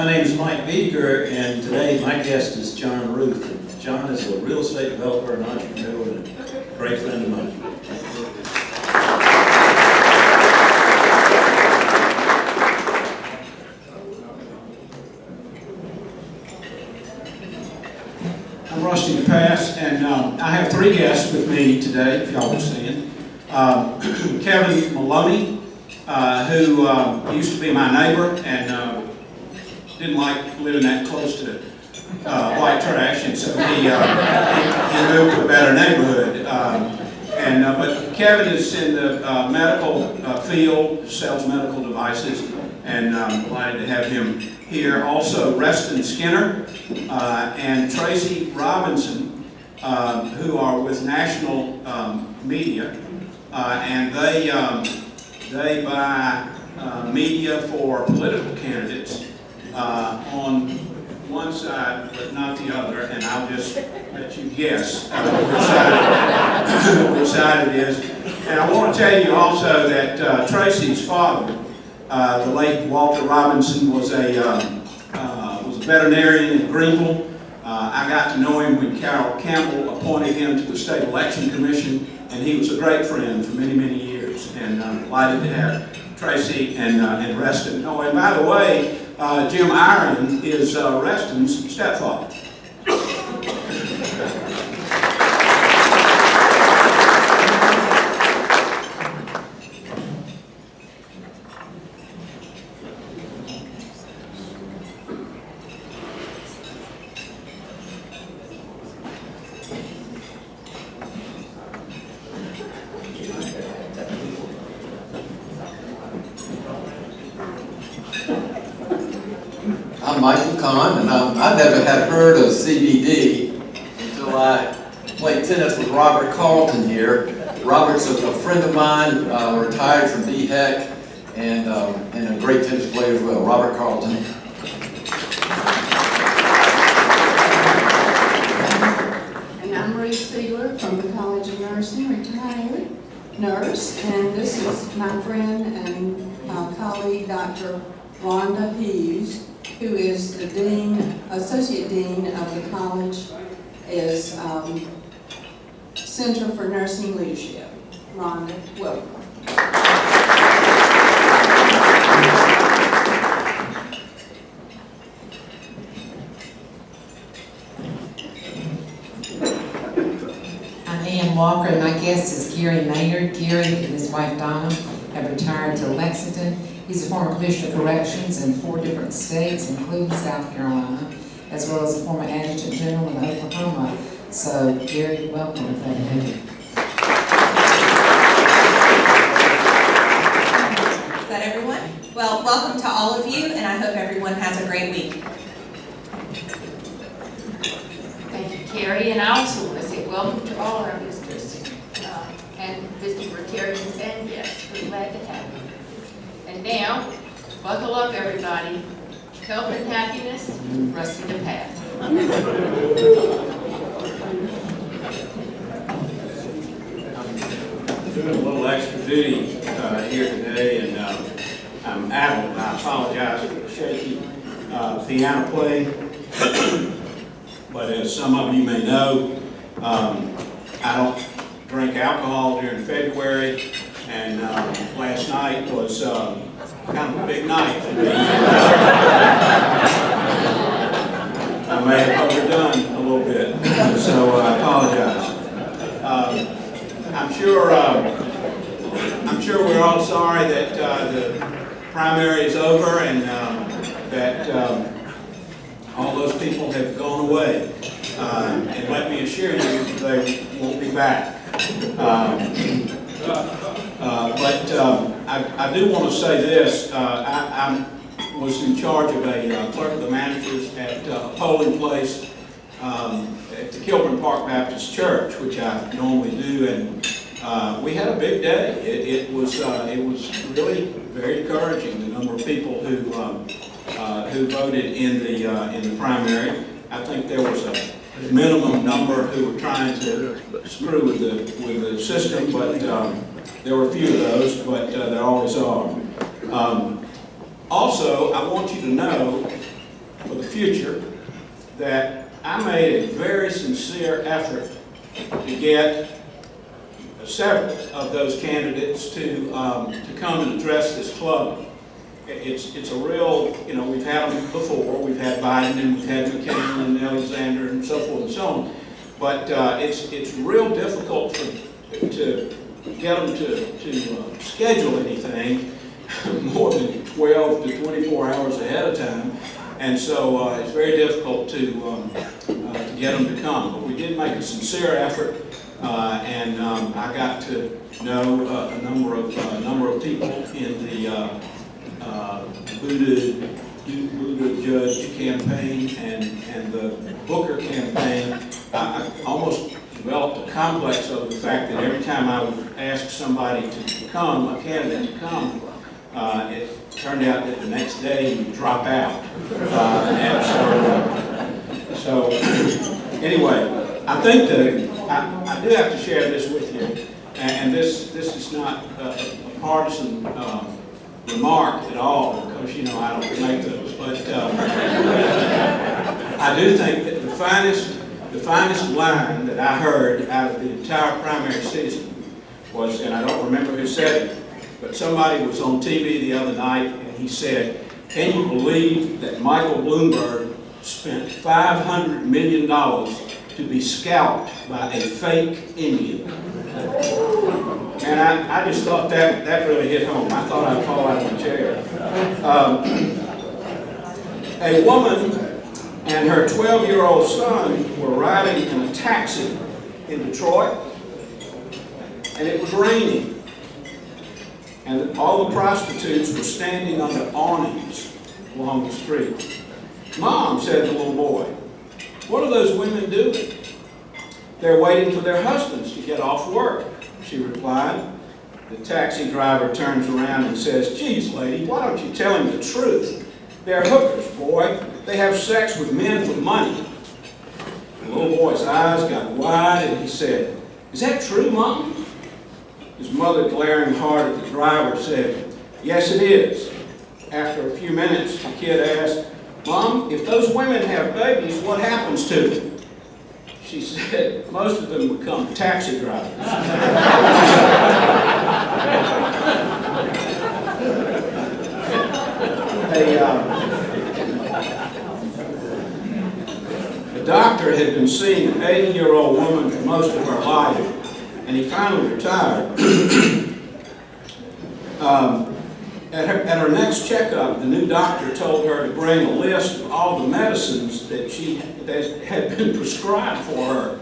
My name is Mike Beeger, and today my guest is John Ruth. And John is a real estate developer and entrepreneur and a great friend of mine. I'm Rusty DePass, and I have three guests with me today, if y'all are seeing. Kevin Maloney, who used to be my neighbor and didn't like living that close to white trash, and so he moved to a better neighborhood. But Kevin is in the medical field, sells medical devices, and I'm delighted to have him here. Also, Reston Skinner and Tracy Robinson, who are with national media, and they buy media for political candidates on one side, but not the other, and I'll just let you guess which side it is. And I want to tell you also that Tracy's father, the late Walter Robinson, was a veterinarian in Greenville. I got to know him when Carol Campbell appointed him to the State Election Commission, and he was a great friend for many, many years. And I'm delighted to have Tracy and Reston. Oh, and by the way, Jim Iron is Reston's stepfather. I'm Michael Kahn, and I never had heard of CBD until I played tennis with Robert Carlton here. Robert's a friend of mine, retired from DHEC, and a great tennis player as well, Robert Carlton. And I'm Ruth Sealer from the College of Nursing, retired nurse, and this is my friend and colleague, Dr. Rhonda Hughes, who is the dean, associate dean of the college, is Center for Nursing Leadership. Rhonda, welcome. I'm Ann Walker, and my guest is Gary Maynard. Gary and his wife Donna have retired to Lexington. He's a former commissioner of corrections in 4 different states, including South Carolina, as well as a former adjutant general in Oklahoma. So, Gary, welcome. Glad to have you. Is that everyone? Well, welcome to all of you, and I hope everyone has a great week. Thank you, Carrie, and I also want to say welcome to all our visitors and visiting Rotarians and guests. We're glad to have you. And now, buckle up, everybody. Health and happiness, Rusty DePass. I'm doing a little extra duty here today, and I'm addled. I apologize for the shaky piano playing. But as some of you may know, I don't drink alcohol during February, and last night was kind of a big night for me. I may have overdone a little bit, so I apologize. I'm sure we're all sorry that the primary is over and that all those people have gone away. And let me assure you, they won't be back. I do want to say this. I was in charge of a clerk of the managers at a polling place at the Kilburn Park Baptist Church, which I normally do, and we had a big day. It was really very encouraging, the number of people who voted in the primary. I think there was a minimum number who were trying to screw with the system, but there were a few of those, but there always are. Also, I want you to know for the future that I made a very sincere effort to get several of those candidates to come and address this club. It's a real, you know, we've had them before. We've had Biden and we've had McCain and Alexander and so forth and so on. But it's real difficult to get them to schedule anything more than 12 to 24 hours ahead of time. And so it's very difficult to get them to come. But we did make a sincere effort, and I got to know a number of people in the Buddha Judge campaign and the Booker campaign. I almost developed a complex of the fact that every time I would ask somebody to come, a candidate to come, it turned out that the next day he would drop out. So anyway, I think that I do have to share this with you, and this is not a partisan remark at all, because you know I don't make those. But I do think that the finest line that I heard out of the entire primary season was, and I don't remember who said it, but somebody was on TV the other night and he said, "Can you believe that Michael Bloomberg spent $500 million to be scalped by a fake Indian?" And I just thought that really hit home. I thought I'd fall out of my chair. A woman and her 12-year-old son were riding in a taxi in Detroit, and it was raining. And all the prostitutes were standing under awnings along the street. "Mom," said the little boy, "what are those women doing?" "They're waiting for their husbands to get off work," she replied. The taxi driver turns around and says, "Geez, lady, why don't you tell him the truth? They're hookers, boy. They have sex with men for money." The little boy's eyes got wide and he said, "Is that true, Mom?" His mother, glaring hard at the driver, said, "Yes, it is." After a few minutes, the kid asked, "Mom, if those women have babies, what happens to them?" She said, "Most of them become taxi drivers." The doctor had been seeing an 80-year-old woman for most of her life, and he finally retired. At her next checkup, the new doctor told her to bring a list of all the medicines that had been prescribed for her.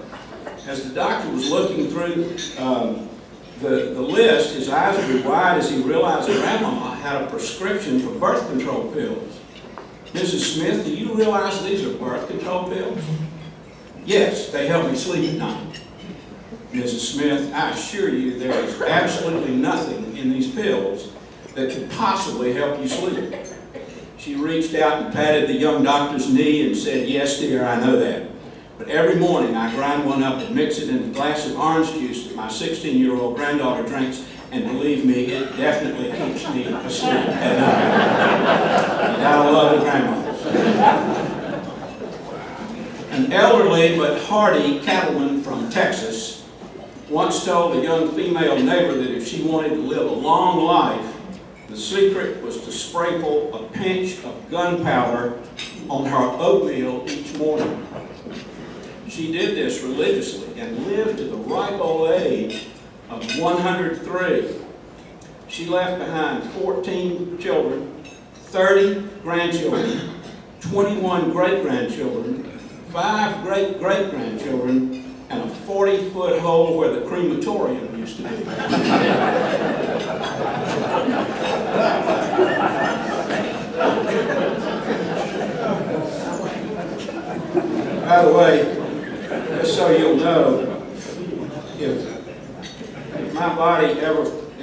As the doctor was looking through the list, his eyes grew wide as he realized Grandma had a prescription for birth control pills. "Mrs. Smith, do you realize these are birth control pills?" "Yes, they help me sleep at night." "Mrs. Smith, I assure you there is absolutely nothing in these pills that could possibly help you sleep." She reached out and patted the young doctor's knee and said, "Yes, dear, I know that. But every morning I grind one up and mix it in a glass of orange juice that my 16-year-old granddaughter drinks, and believe me, it definitely keeps me asleep at night." Gotta love the grandmothers. An elderly but hardy cattleman from Texas once told a young female neighbor that if she wanted to live a long life, the secret was to sprinkle a pinch of gunpowder on her oatmeal each morning. She did this religiously and lived to the ripe old age of 103. She left behind 14 children, 30 grandchildren, 21 great-grandchildren, 5 great-great-grandchildren, and a 40-foot hole where the crematorium used to be. By the way, just so you'll know,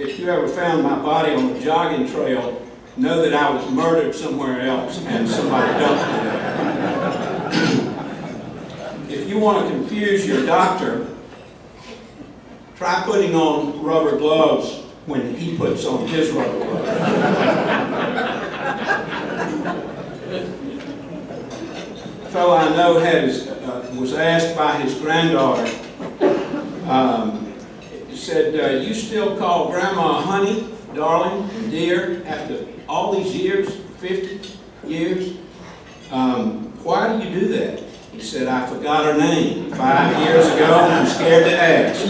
if you ever found my body on a jogging trail, know that I was murdered somewhere else and somebody dumped me there. If you want to confuse your doctor, try putting on rubber gloves when he puts on his rubber gloves. fellow I know was asked by his granddaughter, he said, you still call Grandma honey, darling, and dear after all these years, 50 years? Why do you do that? He said, I forgot her name 5 years ago and I'm scared to ask.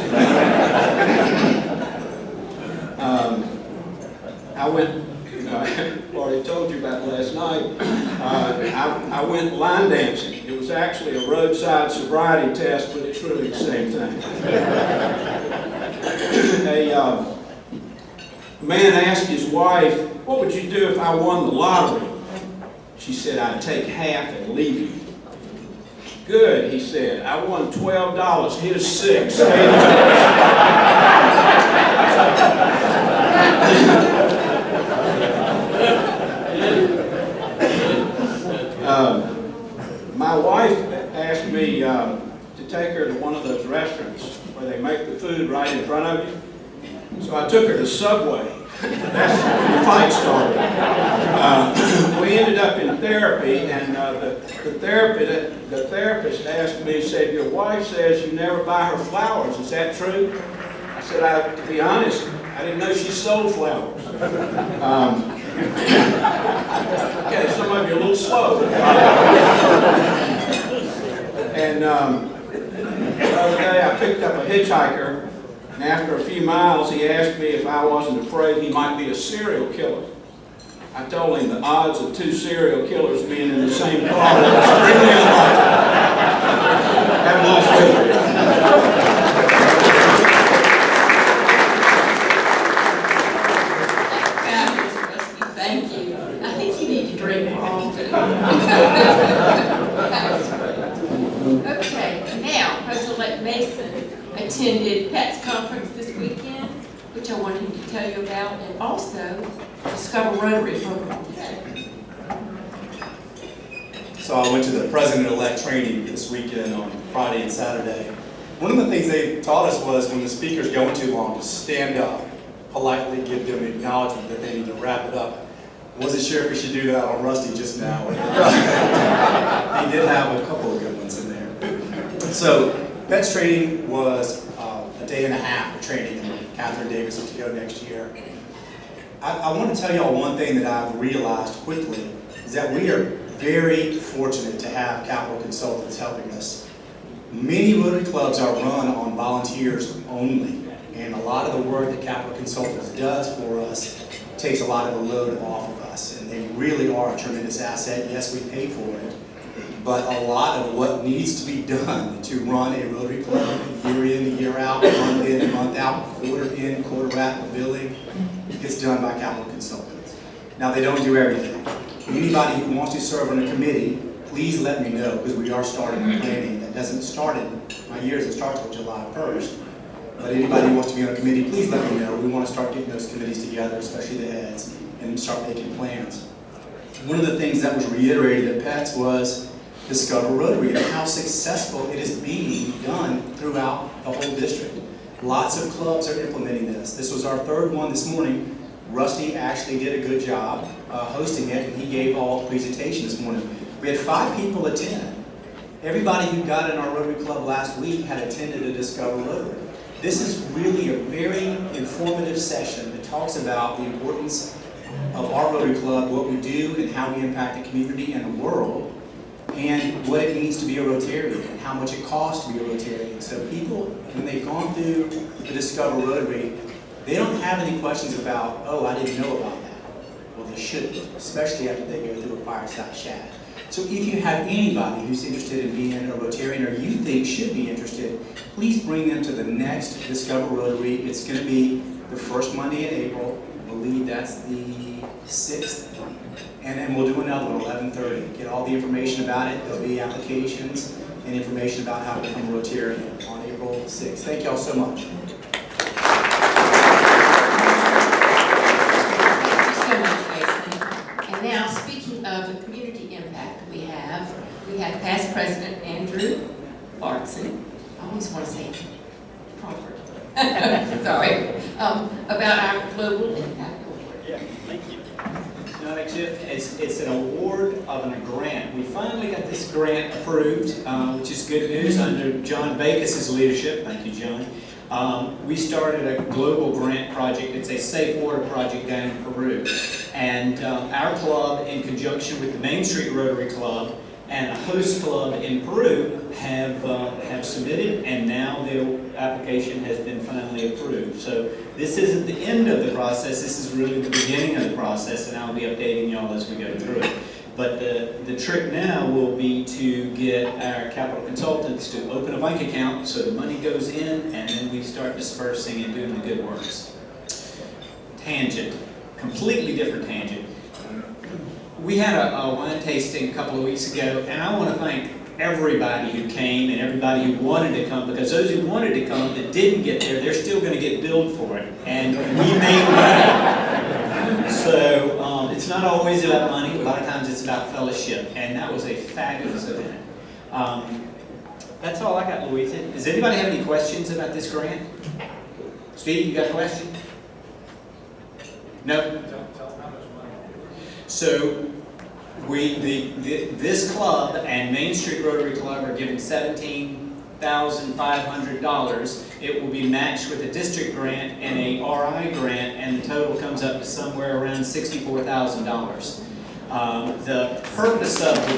I went, already told you about last night, I went line dancing. It was actually a roadside sobriety test, but it's really the same thing. A man asked his wife, what would you do if I won the lottery? She said, I'd take half and leave you. Good, he said. I won $12. Here's 6. My wife asked me to take her to one of those restaurants where they make the food right in front of you. So I took her to Subway. That's when the fight started. We ended up in therapy, and the therapist asked me, said, your wife says you never buy her flowers. Is that true? I said, to be honest, I didn't know she sold flowers. Okay, some of you are a little slow. And the other day I picked up a hitchhiker, and after a few miles he asked me if I wasn't afraid he might be a serial killer. I told him the odds of 2 serial killers being in the same car are extremely unlikely. Have a nice day. Thank you. I think you need to drink more often. Okay, now, President-elect Mason attended Pat's conference this weekend, which I wanted him to tell you about, and also Discover Rotary program today. So I went to the President-elect training this weekend on Friday and Saturday. One of the things they taught us was when the speaker's going too long, to stand up, politely give them acknowledgement that they need to wrap it up. I wasn't sure if we should do that on Rusty just now. He did have a couple of good ones in there. So PETS training was a day and a half of training, and Catherine Davis is to go next year. I want to tell y'all one thing that I've realized quickly is that we are very fortunate to have capital consultants helping us. Many Rotary clubs are run on volunteers only, and a lot of the work that capital consultants does for us takes a lot of the load off of us, and they really are a tremendous asset. Yes, we pay for it, but a lot of what needs to be done to run a Rotary club year in, year out, month in, month out, quarter in, quarter out, billing, gets done by capital consultants. Now, they don't do everything. Anybody who wants to serve on a committee, please let me know, because we are starting the planning. That doesn't start my year doesn't start until July 1st. But anybody who wants to be on a committee, please let me know. We want to start getting those committees together, especially the heads, and start making plans. One of the things that was reiterated at PETS was Discover Rotary and how successful it is being done throughout the whole district. Lots of clubs are implementing this. This was our 3rd one this morning. Rusty actually did a good job hosting it, and he gave all the presentation this morning. We had 5 people attend. Everybody who got in our Rotary Club last week had attended a Discover Rotary. This is really a very informative session that talks about the importance of our Rotary Club, what we do and how we impact the community and the world, and what it means to be a Rotarian and how much it costs to be a Rotarian. So people, when they've gone through the Discover Rotary, they don't have any questions about, oh, I didn't know about that. Well, they should, especially after they go through a fireside chat. So if you have anybody who's interested in being a Rotarian or you think should be interested, please bring them to the next Discover Rotary. It's going to be the first Monday in April. I believe that's the 6th. And then we'll do another one, 11:30. Get all the information about it. There'll be applications and information about how to become a Rotarian on April 6th. Thank y'all so much. And now, speaking of the community impact we have past President Andrew Clarkson. I always want to say Crawford. Sorry. About our global impact. Yeah, thank you. No, next year, it's an award of a grant. We finally got this grant approved, which is good news under John Bakas's leadership. Thank you, John. We started a global grant project. It's a safe water project down in Peru. And our club, in conjunction with the Main Street Rotary Club and a host club in Peru, have submitted, and now their application has been finally approved. So this isn't the end of the process, this is really the beginning of the process, and I'll be updating y'all as we go through it. But the trick now will be to get our capital consultants to open a bank account so the money goes in, and then we start dispersing and doing the good works. Tangent, completely different tangent. We had a wine tasting a couple of weeks ago, and I want to thank everybody who came and everybody who wanted to come, because those who wanted to come that didn't get there, they're still going to get billed for it, and we made money. So it's not always about money. A lot of times it's about fellowship, and that was a fabulous event. That's all I got, Louisa. Does anybody have any questions about this grant? Steve, you got a question? No? So this club and Main Street Rotary Club are giving $17,500. It will be matched with a district grant and a RI grant, and the total comes up to somewhere around $64,000. The purpose of the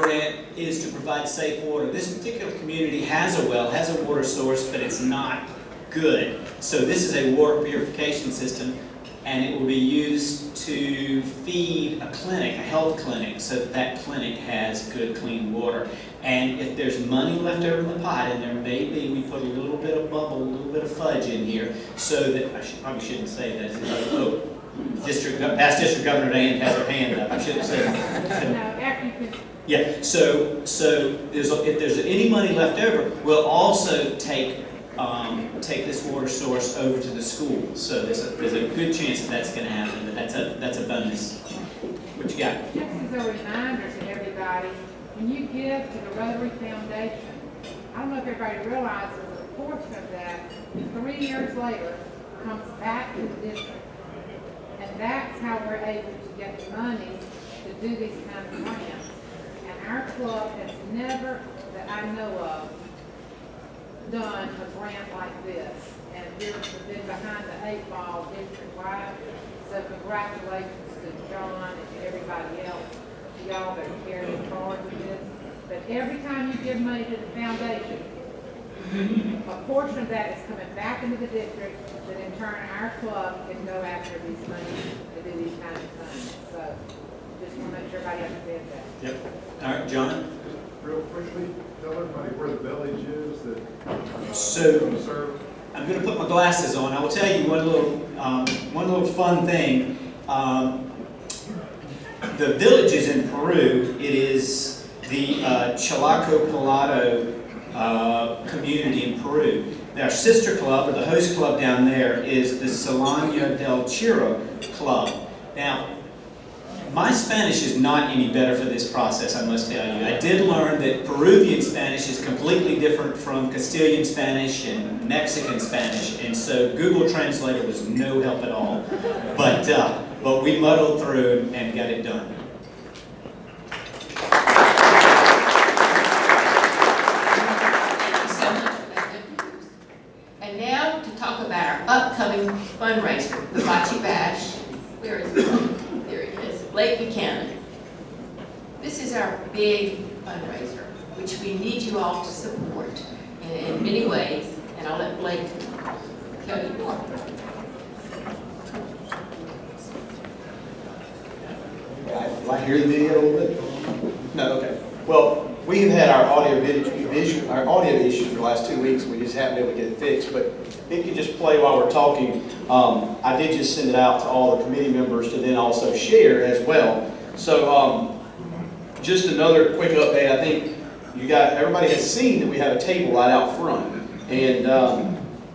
grant is to provide safe water. This particular community has a well, has a water source, but it's not good. So this is a water purification system, and it will be used to feed a clinic, a health clinic, so that that clinic has good, clean water. And if there's money left over in the pot, and there may be, we put a little bit of bubble, a little bit of fudge in here, so that, probably shouldn't say that. Oh, past District Governor Dan has her hand up. I shouldn't say that. No, after you can. Yeah, so if there's any money left over, we'll also take this water source over to the school. So there's a good chance that that's going to happen, but that's a bonus. What you got? Just as a reminder to everybody, when you give to the Rotary Foundation, I don't know if everybody realizes a portion of that, 3 years later, comes back to the district. And that's how we're able to get the money to do these kind of grants. And our club has never, that I know of, done a grant like this. And we've been behind the 8 ball district-wide. So congratulations to John and to everybody else, to y'all that are carrying forward with this. But every time you give money to the foundation, a portion of that is coming back into the district, that in turn our club can go after these money to do these kinds of things. So just want to make sure everybody understands that. Yep. All right, John? Real quickly, tell everybody where the village is that So, going to serve. I'm going to put my glasses on. I will tell you one little fun thing. The village is in Peru. It is the Chalaco Pilado community in Peru. Our sister club, or the host club down there, is the Solana del Chiro club. Now, my Spanish is not any better for this process, I must tell you. I did learn that Peruvian Spanish is completely different from Castilian Spanish and Mexican Spanish, and so Google Translator was no help at all. But we muddled through and got it done. And now to talk about our upcoming fundraiser, the Bocce Bash. Where is it? There it is, Lake Buchanan. This is our big fundraiser, which we need you all to support in many ways, and I'll let Blake tell you more. Do I hear the video a little bit? No, okay. Well, we have had our audio issue for the last 2 weeks. We just haven't been able to get it fixed, but it can just play while we're talking. I did just send it out to all the committee members to then also share as well. So just another quick update. I think everybody has seen that we have a table right out front, and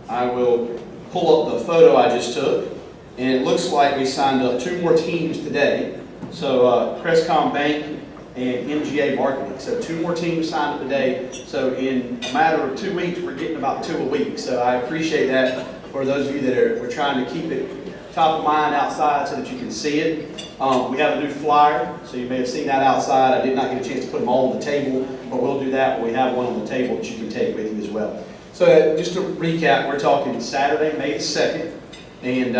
I will pull up the photo I just took, and it looks like we signed up 2 more teams today. So Crestcom Bank and MGA Marketing. So 2 more teams signed up today. So in a matter of 2 weeks, we're getting about 2 a week. So I appreciate that for those of you that we're trying to keep it top of mind outside so that you can see it. We have a new flyer, so you may have seen that outside. I did not get a chance to put them all on the table, but we'll do that when we have one on the table that you can take with you as well. So just to recap, we're talking Saturday, May the 2nd, and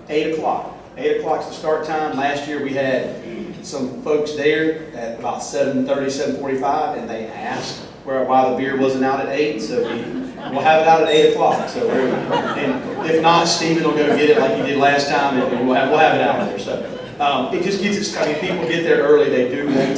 8 o'clock. 8 o'clock is the start time. Last year we had some folks there at about 7:30, 7:45, and they asked why the beer wasn't out at 8, so we'll have it out at 8 o'clock. So and if not, Stephen will go get it like he did last time, and we'll have it out there. So it just gets us, I mean, people get there early, they do want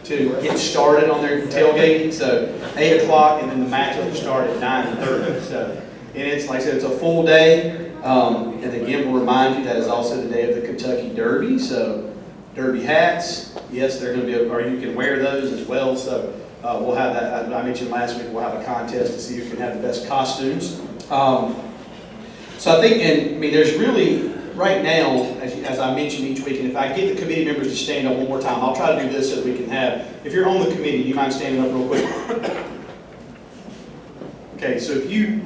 to get started on their tailgating, so 8 o'clock, and then the matches will start at 9:30. So, and it's, like I said, it's a full day. And again, we'll remind you that is also the day of the Kentucky Derby. So Derby hats, yes, they're going to be, or you can wear those as well. So we'll have that. I mentioned last week we'll have a contest to see who can have the best costumes. So I think, and I mean, there's really right now, as I mentioned each week, and if I get the committee members to stand up one more time, I'll try to do this so that we can have. If you're on the committee, do you mind standing up real quick? Okay, so if you.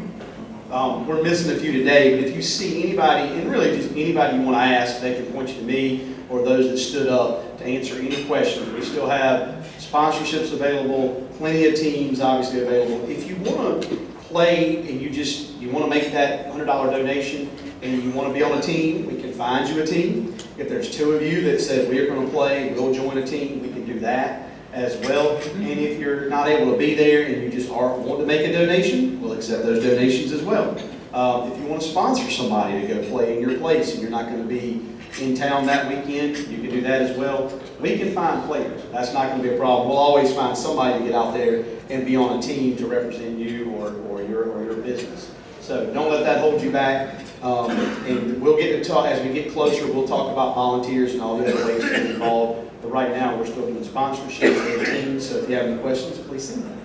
We're missing a few today, but if you see anybody, and really just anybody you want to ask, they can point you to me or those that stood up to answer any questions. We still have sponsorships available, plenty of teams obviously available. If you want to play and you want to make that $100 donation and you want to be on a team, we can find you a team. If there's 2 of you that said we're going to play, we'll join a team, we can do that as well. And if you're not able to be there and you just want to make a donation, we'll accept those donations as well. If you want to sponsor somebody to go play in your place and you're not going to be in town that weekend, you can do that as well. We can find players. That's not going to be a problem. We'll always find somebody to get out there and be on a team to represent you or your business. So don't let that hold you back. And we'll get to talk, as we get closer, we'll talk about volunteers and all the other ways to get involved. But right now, we're still doing sponsorships for the teams, so if you have any questions, please send them.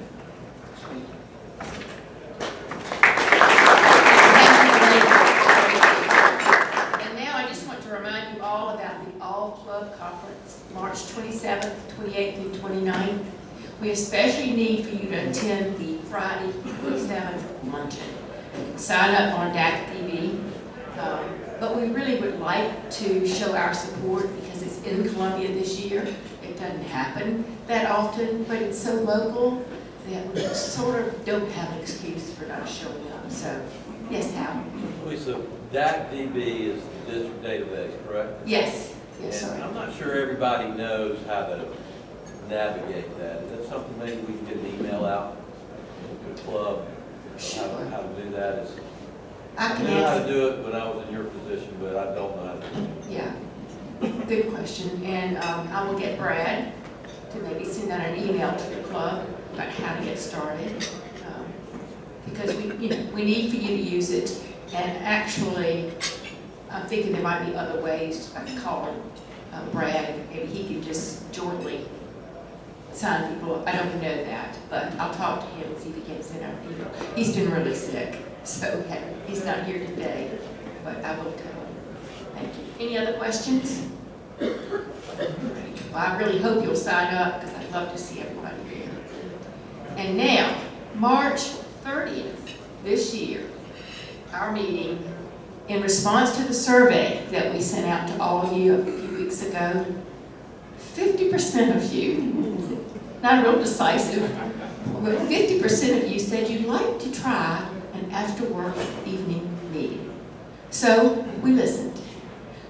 And now I just want to remind you all about the All-Club Conference, March 27th, 28th, and 29th. We especially need for you to attend the Friday 27th luncheon. Sign up on DAC TV. But we really would like to show our support because it's in Columbia this year. It doesn't happen that often, but it's so local that we sort of don't have an excuse for not showing up. So, yes, Hal? So DAC DB is the district database, correct? Yes. Yes, And sir. I'm not sure everybody knows how to navigate that. Is that something maybe we can get an email out to the club? Sure. How to do that is. I I can knew how answer. to do it when I was in your position, but I don't know how to do it. Yeah, good question. And I will get Brad to maybe send out an email to the club about how to get started. Because we need for you to use it. And actually, I'm thinking there might be other ways. I could call Brad, maybe he can just jointly sign people. I don't know that, but I'll talk to him and see if he can send out an email. He's been really sick, so he's not here today, but I will tell him. Thank you. Any other questions? Well, I really hope you'll sign up because I'd love to see everybody there. And now, March 30th this year, our meeting, in response to the survey that we sent out to all of you a few weeks ago, 50% of you, not real decisive, but 50% of you said you'd like to try an after-work evening meeting. So we listened.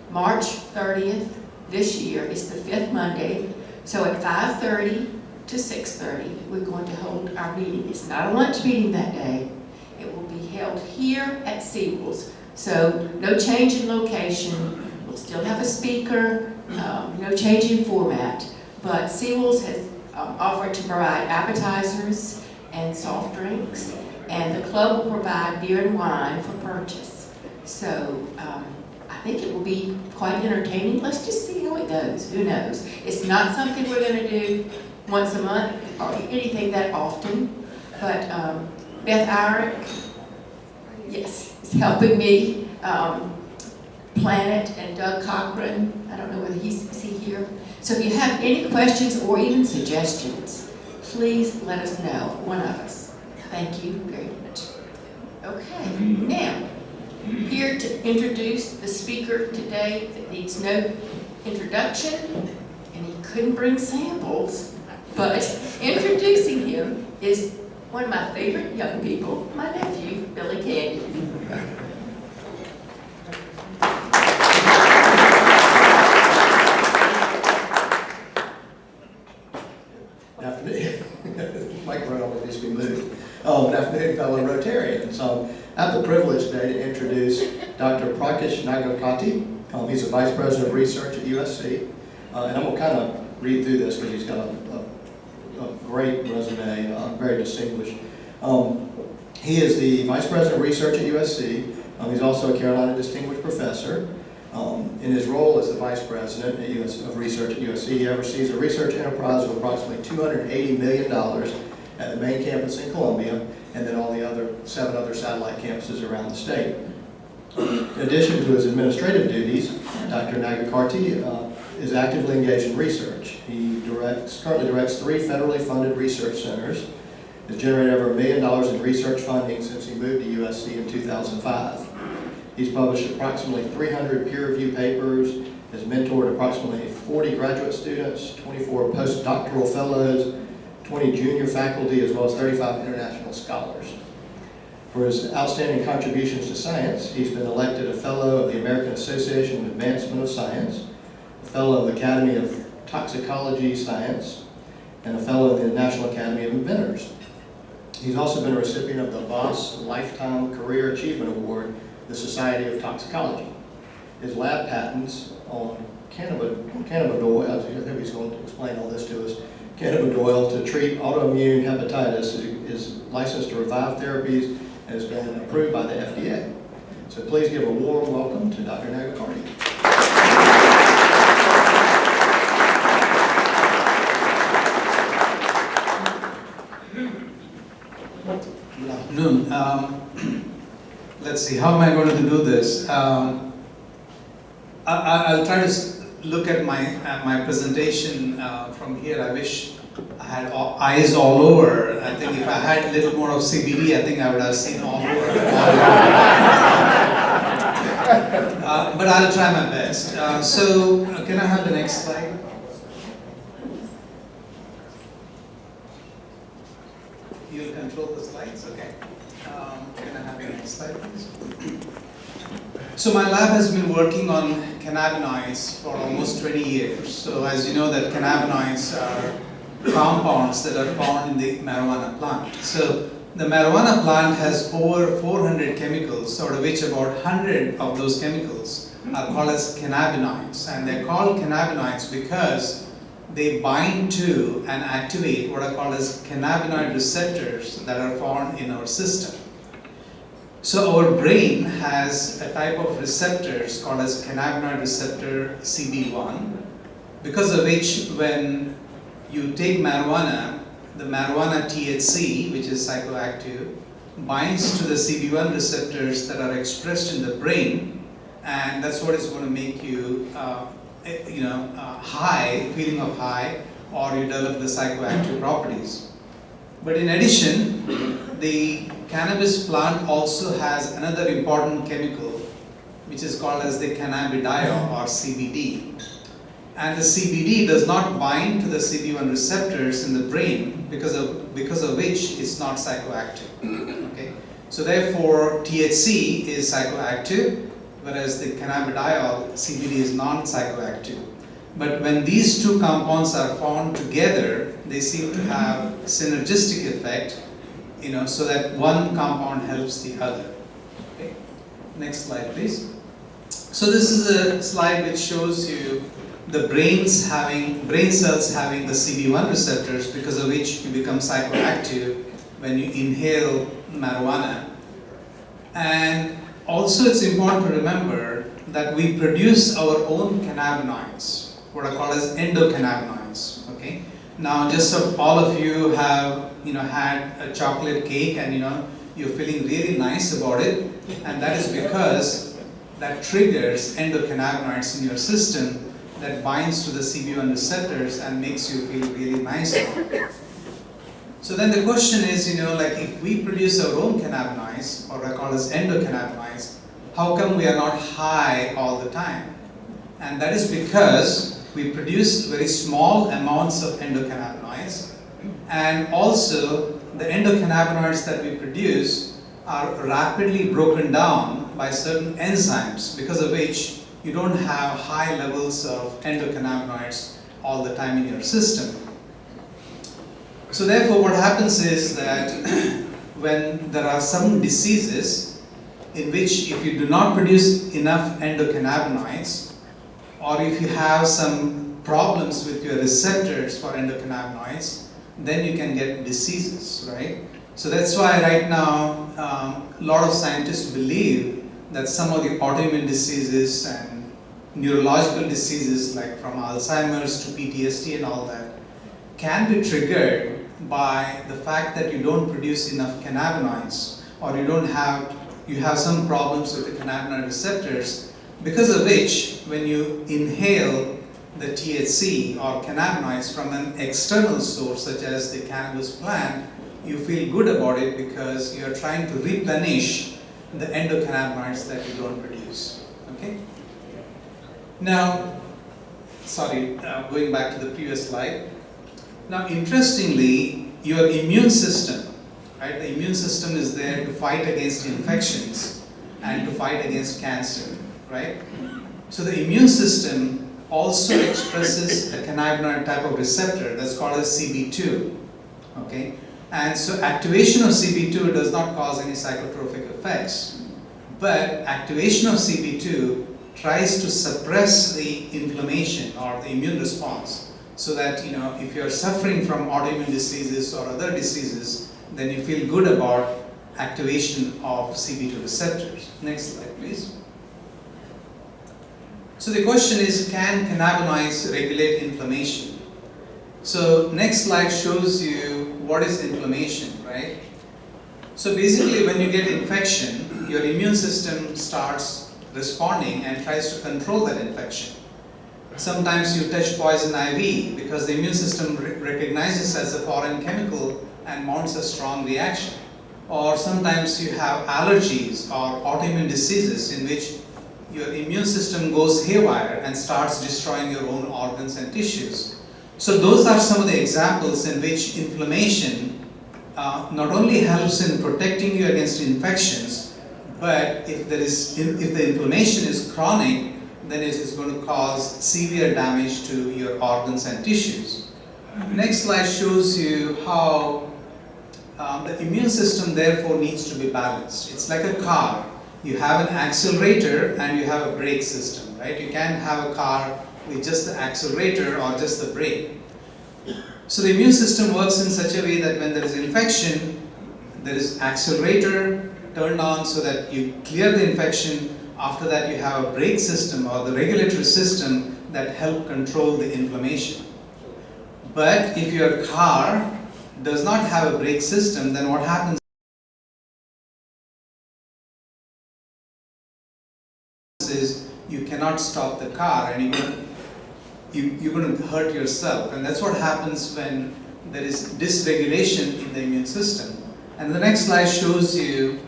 March 30th this year is the 5th Monday, so at 5:30 to 6:30, we're going to hold our meeting. It's not a lunch meeting that day. It will be held here at Seawolves. So no change in location. We'll still have a speaker, no change in format. But Seawolves has offered to provide appetizers and soft drinks, and the club will provide beer and wine for purchase. So I think it will be quite entertaining. Let's just see how it goes. Who knows? It's not something we're going to do once a month or anything that often. But Beth Irick, yes, is helping me plan it, and Doug Cochran, I don't know whether is he here? So if you have any questions or even suggestions, please let us know, one of us. Thank you very much. Okay, now, here to introduce the speaker today that needs no introduction, and he couldn't bring samples, but introducing him is one of my favorite young people, my nephew, Billy Canyon. Good afternoon. Microphone always needs to be moved. Good afternoon, fellow Rotarians. I have the privilege today to introduce Dr. Prakash Nagakati. He's a Vice President of Research at USC. And I'm going to kind of read through this because he's got a great resume, very distinguished. He is the Vice President of Research at USC. He's also a Carolina Distinguished Professor. In his role as the Vice President of Research at USC, he oversees a research enterprise of approximately $280 million at the main campus in Columbia, and then all the 7 other satellite campuses around the state. In addition to his administrative duties, Dr. Nagakarty is actively engaged in research. He currently directs 3 federally funded research centers, has generated over $1 million in research funding since he moved to USC in 2005. He's published approximately 300 peer-reviewed papers, has mentored approximately 40 graduate students, 24 postdoctoral fellows, 20 junior faculty, as well as 35 international scholars. For his outstanding contributions to science, he's been elected a Fellow of the American Association of Advancement of Science, a Fellow of the Academy of Toxicology Science, and a Fellow of the National Academy of Inventors. He's also been a recipient of the Voss Lifetime Career Achievement Award, the Society of Toxicology. His lab patents on cannabidiol, I think he's going to explain all this to us, cannabidiol to treat autoimmune hepatitis is licensed to Revive Therapies and has been approved by the FDA. So please give a warm welcome to Dr. Nagakarty. Good afternoon. Let's see, how am I going to do this? I'll try to look at my presentation from here. I wish I had eyes all over. I think if I had a little more of CBD, I think I would have seen all over. But I'll try my best. So, can I have the next slide? You'll control the slides? Okay. Can I have the next slide, please? So my lab has been working on cannabinoids for almost 20 years. So as you know that cannabinoids are compounds that are found in the marijuana plant. So the marijuana plant has over 400 chemicals, out of which about 100 of those chemicals are called as cannabinoids. And they're called cannabinoids because they bind to and activate what are called as cannabinoid receptors that are found in our system. So our brain has a type of receptors called as cannabinoid receptor CB1, because of which when you take marijuana, the marijuana THC, which is psychoactive, binds to the CB1 receptors that are expressed in the brain, and that's what is going to make you high, feeling of high, or you develop the psychoactive properties. But in addition, the cannabis plant also has another important chemical which is called as the cannabidiol or CBD. And the CBD does not bind to the CB1 receptors in the brain because of which it's not psychoactive. Okay? So therefore THC is psychoactive, whereas the cannabidiol CBD is non-psychoactive. But when these two compounds are found together, they seem to have synergistic effect, so that one compound helps the other. Okay. Next slide, please. So this is a slide which shows you the brain cells having the CB1 receptors, because of which you become psychoactive when you inhale marijuana. And also it's important to remember that we produce our own cannabinoids, what are called as endocannabinoids. Okay. Now, just so all of you have had a chocolate cake and you're feeling really nice about it, and that is because that triggers endocannabinoids in your system, that binds to the CB1 receptors and makes you feel really nice. So then the question is, like if we produce our own cannabinoids, or I call as endocannabinoids, how come we are not high all the time? And that is because we produce very small amounts of endocannabinoids, and also the endocannabinoids that we produce are rapidly broken down by certain enzymes, because of which you don't have high levels of endocannabinoids all the time in your system. So therefore what happens is that when there are some diseases in which if you do not produce enough endocannabinoids, or if you have some problems with your receptors for endocannabinoids, then you can get diseases, right? So that's why right now a lot of scientists believe that some of the autoimmune diseases and neurological diseases, like from Alzheimer's to PTSD and all that, can be triggered by the fact that you don't produce enough cannabinoids, or you have some problems with the cannabinoid receptors, because of which when you inhale the THC or cannabinoids from an external source such as the cannabis plant, you feel good about it because you are trying to replenish the endocannabinoids that you don't produce. Okay? Now, going back to the previous slide. Now, interestingly, your immune system, right? The immune system is there to fight against infections and to fight against cancer, right? So the immune system also expresses a cannabinoid type of receptor that's called as CB2, okay? And so activation of CB2 does not cause any psychotropic effects, but activation of CB2 tries to suppress the inflammation or the immune response, so that if you're suffering from autoimmune diseases or other diseases, then you feel good about activation of CB2 receptors. Next slide, please. So the question is, can cannabinoids regulate inflammation? So next slide shows you what is inflammation, right? So basically when you get infection, your immune system starts responding and tries to control that infection. Sometimes you touch poison ivy because the immune system recognizes as a foreign chemical and mounts a strong reaction. Or sometimes you have allergies or autoimmune diseases in which your immune system goes haywire and starts destroying your own organs and tissues. So those are some of the examples in which inflammation not only helps in protecting you against infections, but if the inflammation is chronic, then it is going to cause severe damage to your organs and tissues. Next slide shows you how the immune system therefore needs to be balanced. It's like a car. You have an accelerator and you have a brake system, right? You can't have a car with just the accelerator or just the brake. So the immune system works in such a way that when there is infection, there is accelerator turned on so that you clear the infection. After that, you have a brake system or the regulatory system that help control the inflammation. But if your car does not have a brake system, then what happens is you cannot stop the car and you're going to hurt yourself. And that's what happens when there is dysregulation in the immune system. And the next slide shows you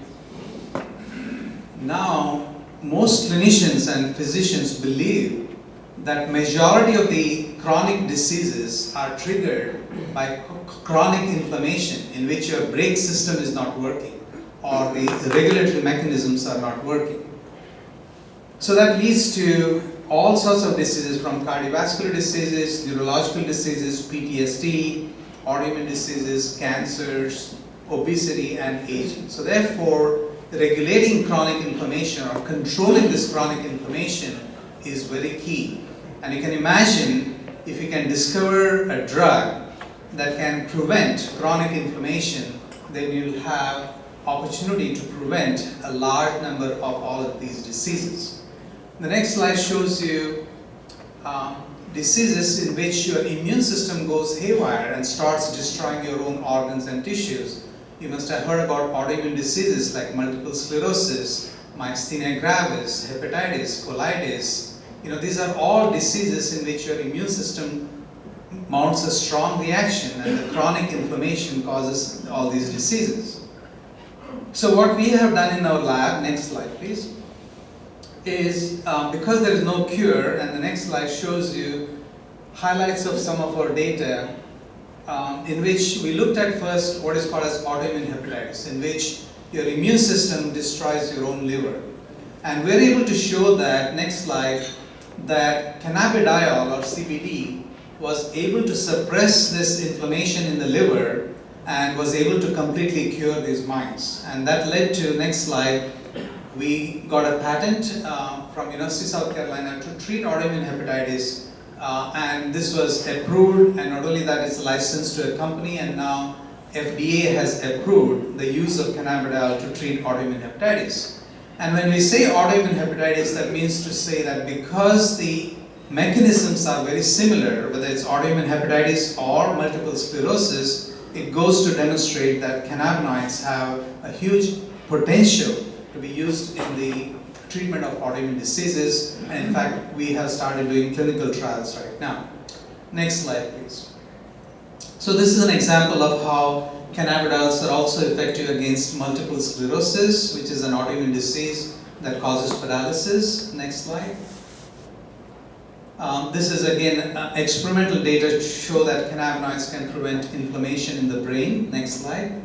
now most clinicians and physicians believe that majority of the chronic diseases are triggered by chronic inflammation in which your brake system is not working or the regulatory mechanisms are not working. So that leads to all sorts of diseases, from cardiovascular diseases, neurological diseases, PTSD, autoimmune diseases, cancers, obesity, and aging. So therefore, regulating chronic inflammation or controlling this chronic inflammation is very key. And you can imagine if you can discover a drug that can prevent chronic inflammation, then you'll have opportunity to prevent a large number of all of these diseases. The next slide shows you diseases in which your immune system goes haywire and starts destroying your own organs and tissues. You must have heard about autoimmune diseases like multiple sclerosis, myasthenia gravis, hepatitis, colitis, these are all diseases in which your immune system mounts a strong reaction, and the chronic inflammation causes all these diseases. So what we have done in our lab, next slide please, is because there is no cure, and the next slide shows you highlights of some of our data, in which we looked at first what is called as autoimmune hepatitis, in which your immune system destroys your own liver. And we're able to show that, next slide, that cannabidiol or CBD was able to suppress this inflammation in the liver and was able to completely cure these mice. And that led to, next slide, we got a patent from University of South Carolina to treat autoimmune hepatitis, and this was approved, and not only that, it's licensed to a company, and now FDA has approved the use of cannabidiol to treat autoimmune hepatitis. And when we say autoimmune hepatitis, that means to say that because the mechanisms are very similar, whether it's autoimmune hepatitis or multiple sclerosis, it goes to demonstrate that cannabinoids have a huge potential to be used in the treatment of autoimmune diseases, and in fact we have started doing clinical trials right now. Next slide please. So this is an example of how cannabinoids are also effective against multiple sclerosis, which is an autoimmune disease that causes paralysis. Next slide. This is again experimental data to show that cannabinoids can prevent inflammation in the brain. Next slide.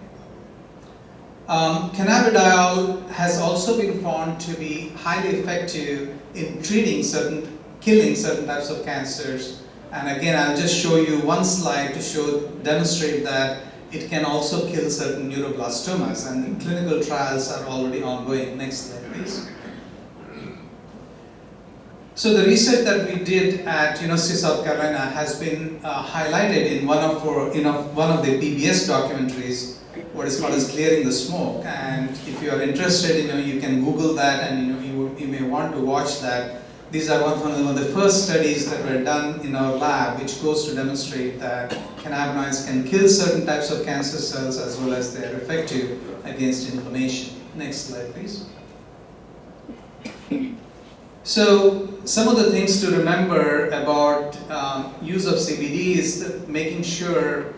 Cannabidiol has also been found to be highly effective in killing certain types of cancers. And again, I'll just show you one slide to demonstrate that it can also kill certain neuroblastomas, and the clinical trials are already ongoing. Next slide, please. So the research that we did at University of South Carolina has been highlighted in one of the PBS documentaries, what is called as Clearing the Smoke. And if you are interested, you can Google that, and you may want to watch that. These are one of the first studies that were done in our lab, which goes to demonstrate that cannabinoids can kill certain types of cancer cells as well as they are effective against inflammation. Next slide, please. So some of the things to remember about use of CBD is that making sure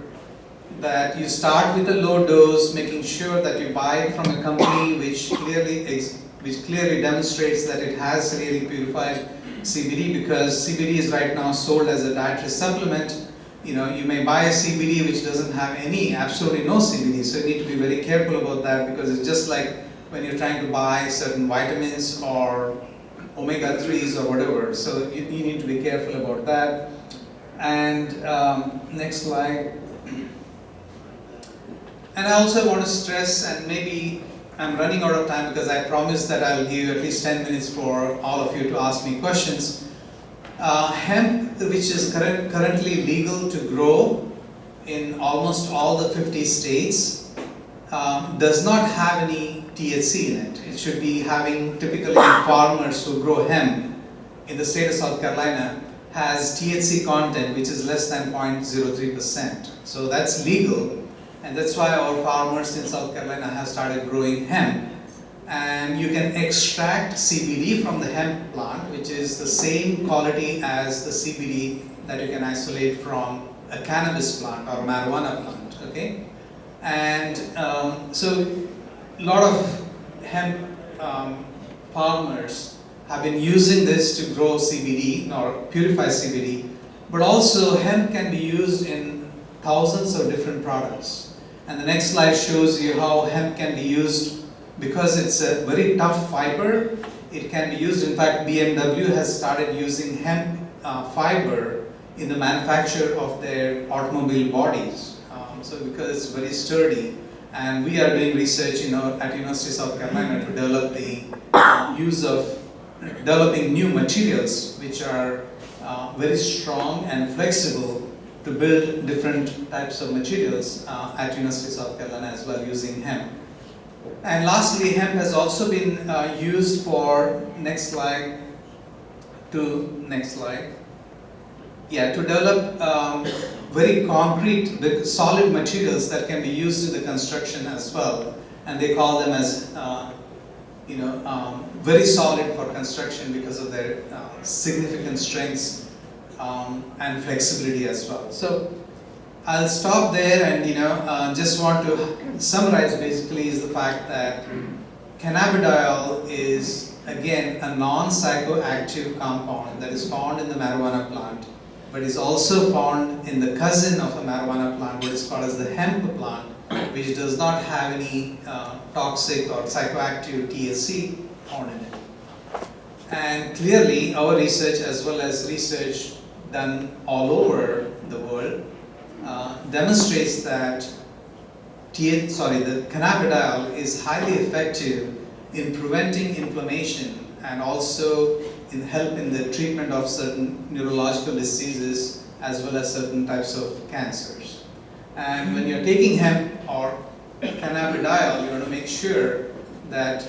that you start with a low dose, making sure that you buy it from a company which clearly demonstrates that it has really purified CBD, because CBD is right now sold as a dietary supplement. You may buy a CBD which doesn't have absolutely no CBD, so you need to be very careful about that, because it's just like when you're trying to buy certain vitamins or omega-3s or whatever, so you need to be careful about that. And next slide. And I also want to stress, and maybe I'm running out of time because I promised that I'll give you at least 10 minutes for all of you to ask me questions. Hemp, which is currently legal to grow in almost all the 50 states, does not have any THC in it. It should be having, typically farmers who grow hemp in the state of South Carolina has THC content which is less than 0.03%. So that's legal. And that's why our farmers in South Carolina have started growing hemp. And you can extract CBD from the hemp plant, which is the same quality as the CBD that you can isolate from a cannabis plant or marijuana plant, okay? And so a lot of hemp farmers have been using this to grow CBD or purify CBD, but also hemp can be used in thousands of different products. And the next slide shows you how hemp can be used because it's a very tough fiber. It can be used, in fact, BMW has started using hemp fiber in the manufacture of their automobile bodies. So because it's very sturdy. And we are doing research at University of South Carolina to develop the use of developing new materials which are very strong and flexible to build different types of materials at University of South Carolina as well, using hemp. And lastly, hemp has also been used for, to develop very concrete, solid materials that can be used in the construction as well. And they call them as, very solid for construction because of their significant strengths and flexibility as well. So I'll stop there and just want to summarize basically is the fact that cannabidiol is again a non-psychoactive compound that is found in the marijuana plant, but is also found in the cousin of a marijuana plant, what is called as the hemp plant, which does not have any toxic or psychoactive THC found in it. And clearly our research as well as research done all over the world demonstrates that the cannabidiol is highly effective in preventing inflammation and also in help in the treatment of certain neurological diseases as well as certain types of cancers. And when you're taking hemp or cannabidiol, you want to make sure that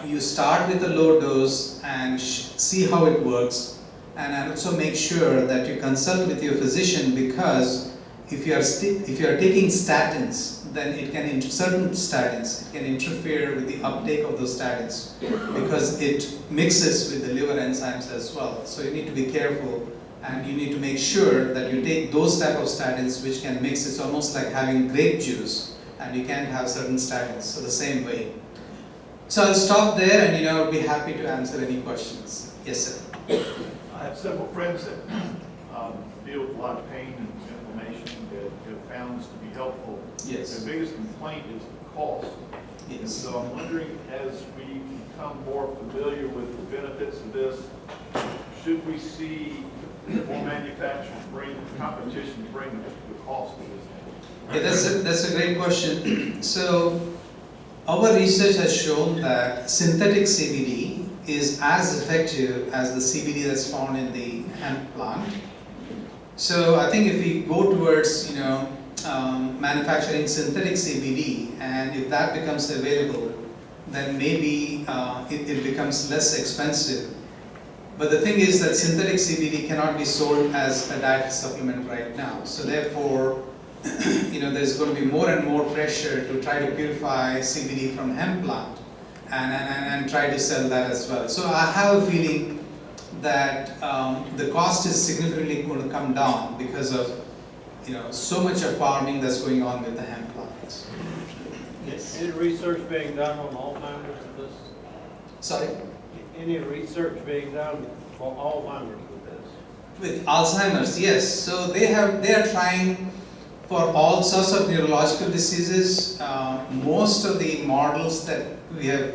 you start with a low dose and see how it works, and also make sure that you consult with your physician, because if you are taking statins, then it can certain statins can interfere with the uptake of those statins because it mixes with the liver enzymes as well. So you need to be careful, and you need to make sure that you take those type of statins which can mix. It's almost like having grape juice, and you can't have certain statins. So the same way. So I'll stop there, and I'll be happy to answer any questions. Yes, sir. I have several friends that deal with a lot of pain and inflammation that have found this to be helpful. Yes. Their biggest complaint is the cost. And Yes. so I'm wondering, as we become more familiar with the benefits of this, should we see more manufacturers bring competition to bring the cost of this down? Yeah, that's a great question. So our research has shown that synthetic CBD is as effective as the CBD that's found in the hemp plant. So I think if we go towards manufacturing synthetic CBD, and if that becomes available, then maybe it becomes less expensive. But the thing is that synthetic CBD cannot be sold as a diet supplement right now. So therefore, there's going to be more and more pressure to try to purify CBD from hemp plant and try to sell that as well. So I have a feeling that the cost is significantly going to come down because of so much of farming that's going on with the hemp plants. Yes. Any research being done on Alzheimer's with this? Sorry? Any research being done for Alzheimer's with this? With Alzheimer's, yes. So they are trying for all sorts of neurological diseases. Most of the models that we have,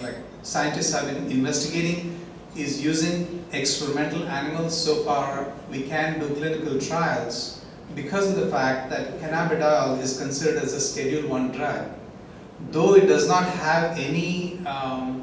like scientists have been investigating, is using experimental animals. So far, we can't do clinical trials because of the fact that cannabidiol is considered as a Schedule I drug. Though it does not have any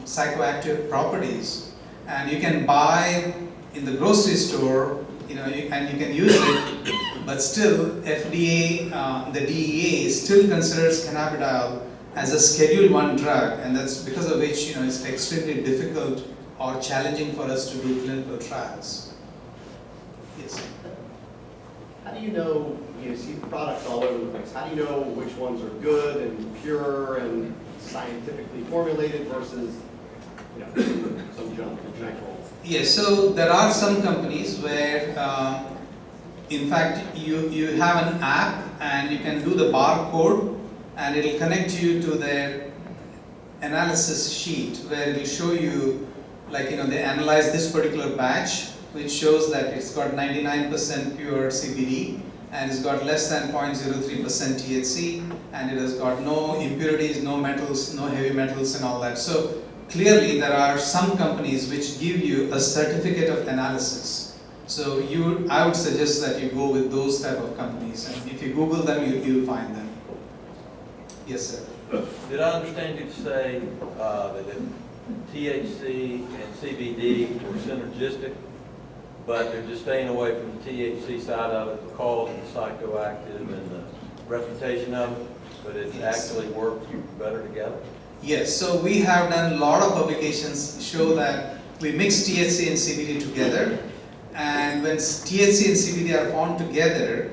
psychoactive properties, and you can buy in the grocery store, and you can use it, but still FDA, the DEA still considers cannabidiol as a Schedule I drug, and that's because of which it's extremely difficult or challenging for us to do clinical trials. Yes. How do you know, you see products all over the place, how do you know which ones are good and pure and scientifically formulated versus, some junk and chemical? Yes, so there are some companies where, in fact, you have an app and you can do the barcode and it will connect you to their analysis sheet where it will show you, they analyze this particular batch, which shows that it's got 99% pure CBD and it's got less than 0.03% THC, and it has got no impurities, no metals, no heavy metals and all that. So clearly there are some companies which give you a certificate of analysis. So I would suggest that you go with those type of companies, and if you Google them, you'll find them. Yes, sir. Did I understand you to say that if THC and CBD were synergistic, but they're just staying away from the THC side of it because of the psychoactive and the reputation of it, but it actually works better together? Yes, so we have done a lot of publications show that we mix THC and CBD together, and when THC and CBD are found together,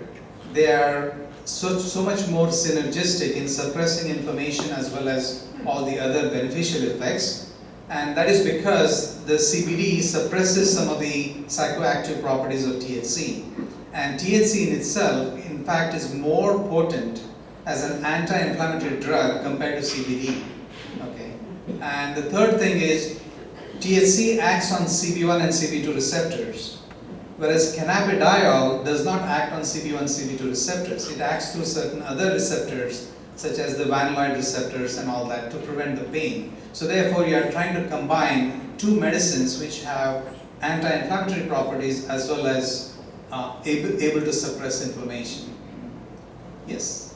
they are so much more synergistic in suppressing inflammation as well as all the other beneficial effects. And that is because the CBD suppresses some of the psychoactive properties of THC. And THC in itself, in fact, is more potent as an anti-inflammatory drug compared to CBD. Okay. And the third thing is THC acts on CB1 and CB2 receptors, whereas cannabidiol does not act on CB1 and CB2 receptors. It acts through certain other receptors, such as the vanillide receptors and all that, to prevent the pain. So therefore, you are trying to combine two medicines which have anti-inflammatory properties as well as able to suppress inflammation. Yes?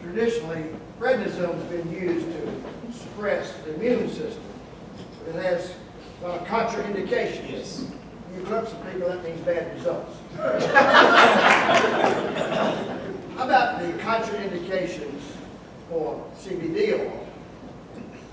Traditionally, prednisone has been used to suppress the immune system. It has contraindications. Yes. You look some people, that means bad results. How about the contraindications for CBD oil?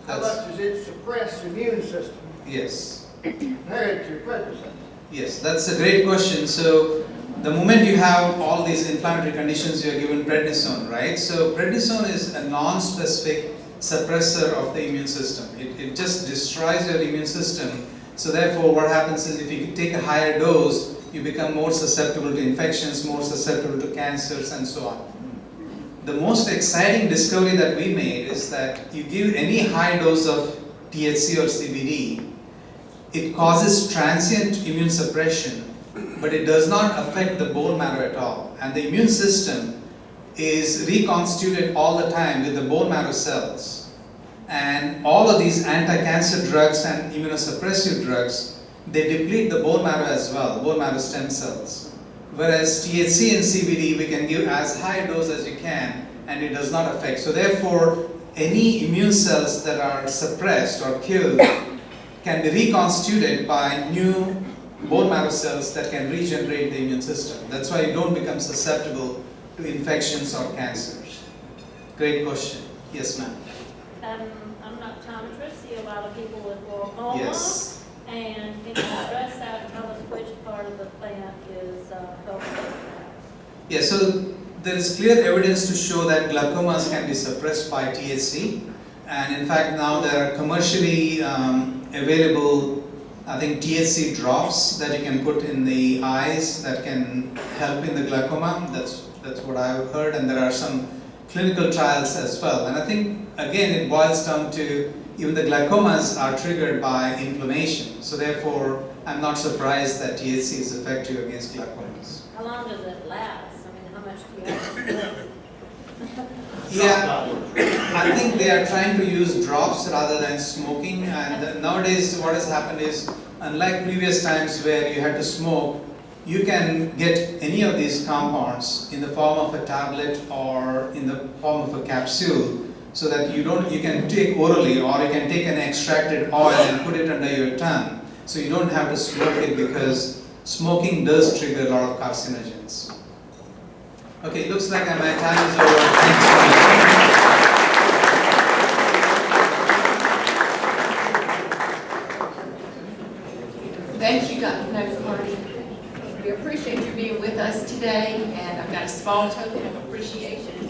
How much does it suppress the immune system Yes. compared to prednisone? Yes, that's a great question. So the moment you have all these inflammatory conditions, you are given prednisone, right? So prednisone is a non-specific suppressor of the immune system. It just destroys your immune system. So therefore, what happens is if you take a higher dose, you become more susceptible to infections, more susceptible to cancers, and so on. The most exciting discovery that we made is that you give any high dose of THC or CBD, it causes transient immune suppression, but it does not affect the bone marrow at all. And the immune system is reconstituted all the time with the bone marrow cells. And all of these anti-cancer drugs and immunosuppressive drugs, they deplete the bone marrow as well, bone marrow stem cells. Whereas THC and CBD, we can give as high a dose as you can, and it does not affect. So therefore, any immune cells that are suppressed or killed can be reconstituted by new bone marrow cells that can regenerate the immune system. That's why you don't become susceptible to infections or cancers. Great question. Yes, ma'am. I'm an optometrist, see a lot of people with glaucoma. Yes. And can you address that and tell us which part of the plant is helpful? Yeah, so there is clear evidence to show that glaucomas can be suppressed by THC. And in fact, now there are commercially available, I think, THC drops that you can put in the eyes that can help in the glaucoma. That's what I've heard, and there are some clinical trials as well. And I think, again, it boils down to even the glaucomas are triggered by inflammation. So therefore, I'm not surprised that THC is effective against glaucomas. How long does it last? I mean, how much do you have to live? Yeah, I think they are trying to use drops rather than smoking. And nowadays, what has happened is, unlike previous times where you had to smoke, you can get any of these compounds in the form of a tablet or in the form of a capsule, so that you can take orally, or you can take an extracted oil and put it under your tongue. So you don't have to smoke it, because smoking does trigger a lot of carcinogens. Okay, looks like my time is over. Thanks Thank you, Dr. Noseworthy. We appreciate you being with us today, and I've got a small token of appreciation to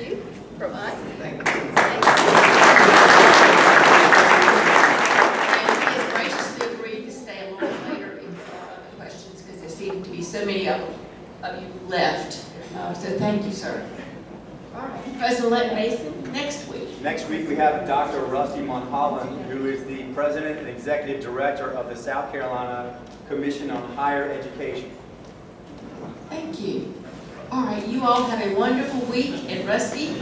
you from us. Thank you. And he has graciously agreed to stay a little later if there are other questions, because there seem to be so many of you left. So thank you, sir. All right, President-elect Mason, next week. Next week, we have Dr. Rusty Monholland, who is the President and Executive Director of the South Carolina Commission on Higher Education. Thank you. All right, you all have a wonderful week, and Rusty,